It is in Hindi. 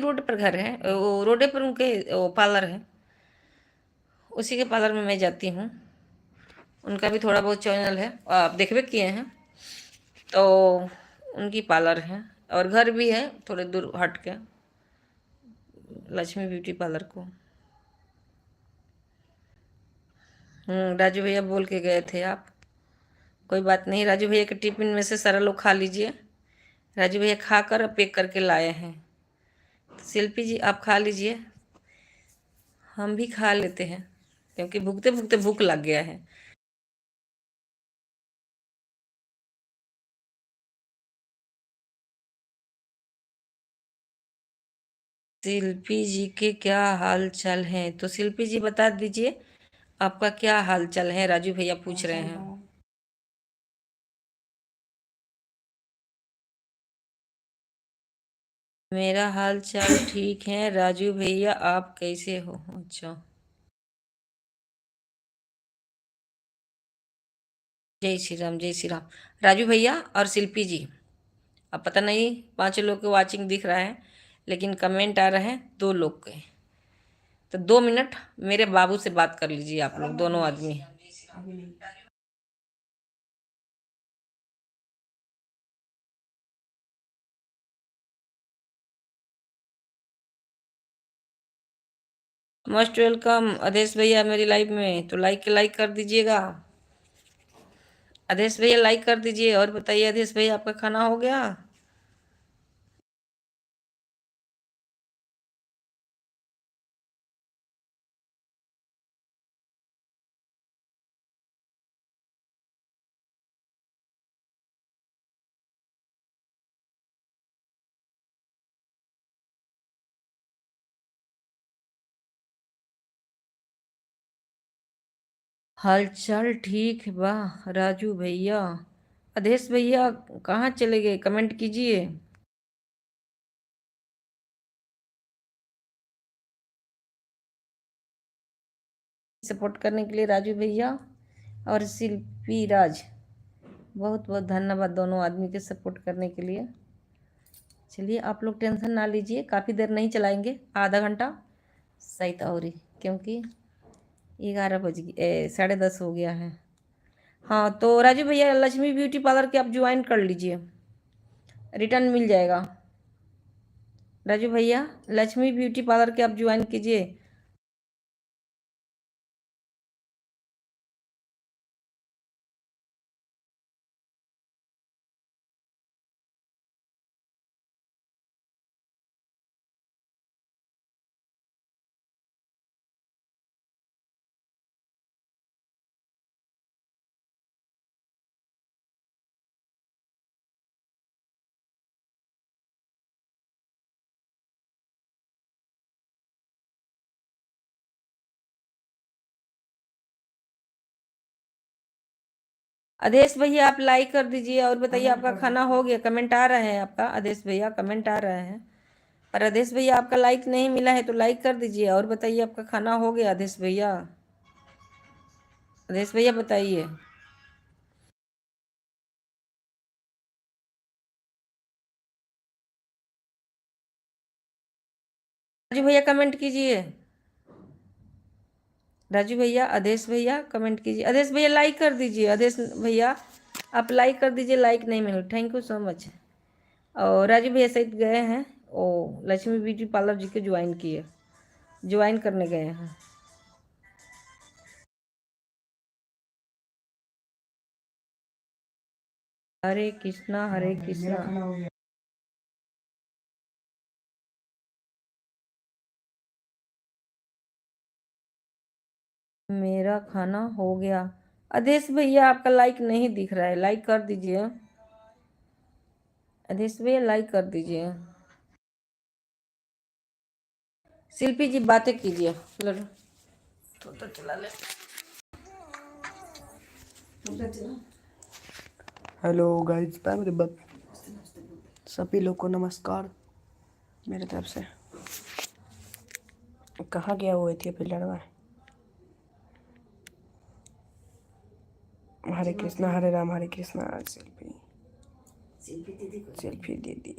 रोड पर घर है, वो रोडे पर उनके वो पार्लर है, उसी के पार्लर में मैं जाती हूँ। उनका भी थोड़ा बहुत चैनल है, आप देखबे किए हैं, तो उनकी पार्लर है और घर भी है थोड़े दूर हट के, लक्ष्मी ब्यूटी पार्लर को। राजू भैया बोल के गए थे आप। कोई बात नहीं, राजू भैया के टिफिन में से सारा लोग खा लीजिए। राजू भैया खा कर पैक करके लाए हैं। तो शिल्पी जी आप खा लीजिए, हम भी खा लेते हैं क्योंकि भूखते भूखते भूख लग गया है। शिल्पी जी के क्या हाल चाल है, तो शिल्पी जी बता दीजिए आपका क्या हाल चाल है, राजू भैया पूछ रहे हैं। मेरा हाल चाल ठीक है राजू भैया, आप कैसे हो? अच्छा, जय श्री राम, जय श्री राम। राजू भैया और शिल्पी जी, अब पता नहीं 5 लोग के वाचिंग दिख रहा है, लेकिन कमेंट आ रहे हैं 2 लोग के। तो 2 मिनट मेरे बाबू से बात कर लीजिए आप लोग दोनों आदमी। मोस्ट वेलकम अदेश भैया मेरी लाइफ में, तो लाइक कर दीजिएगा। अदेश भैया लाइक कर दीजिए, और बताइए अदेश भैया आपका खाना हो गया? हालचाल ठीक बा राजू भैया। अदेश भैया कहाँ चले गए, कमेंट कीजिए। सपोर्ट करने के लिए राजू भैया और शिल्पी राज, बहुत बहुत धन्यवाद दोनों आदमी के सपोर्ट करने के लिए। चलिए आप लोग टेंशन ना लीजिए, काफ़ी देर नहीं चलाएंगे, आधा घंटा सही और ही, क्योंकि 11 बज गए, 10:30 हो गया है। हाँ तो राजू भैया लक्ष्मी ब्यूटी पार्लर के आप ज्वाइन कर लीजिए, रिटर्न मिल जाएगा। राजू भैया लक्ष्मी ब्यूटी पार्लर के आप ज्वाइन कीजिए। आदेश भैया आप लाइक कर दीजिए, और बताइए आपका खाना हो गया? कमेंट आ रहा है आपका, आदेश भैया कमेंट आ रहा है, पर आदेश भैया आपका लाइक नहीं मिला है, तो लाइक कर दीजिए, और बताइए आपका खाना हो गया आदेश भैया? आदेश भैया बताइए। राजू भैया कमेंट कीजिए, राजू भैया आदेश भैया कमेंट कीजिए, आदेश भैया लाइक कर दीजिए, आदेश भैया आप लाइक कर दीजिए, लाइक नहीं मिला, थैंक यू सो मच। और राजू भैया सहित गए हैं ओ लक्ष्मी ब्यूटी पार्लर जी के ज्वाइन किए, ज्वाइन करने गए हैं। हरे कृष्णा हरे कृष्णा। मेरा खाना हो गया। आदेश भैया आपका लाइक नहीं दिख रहा है, लाइक कर दीजिए, आदेश भैया लाइक कर दीजिए। शिल्पी जी बातें कीजिए, लड़ो तो चला ले। हेलो गाइस, सभी लोग को नमस्कार मेरे तरफ से। कहाँ गया हुए थे पिलड़वा? हरे कृष्णा हरे राम हरे कृष्णा। सेल्फी दीदी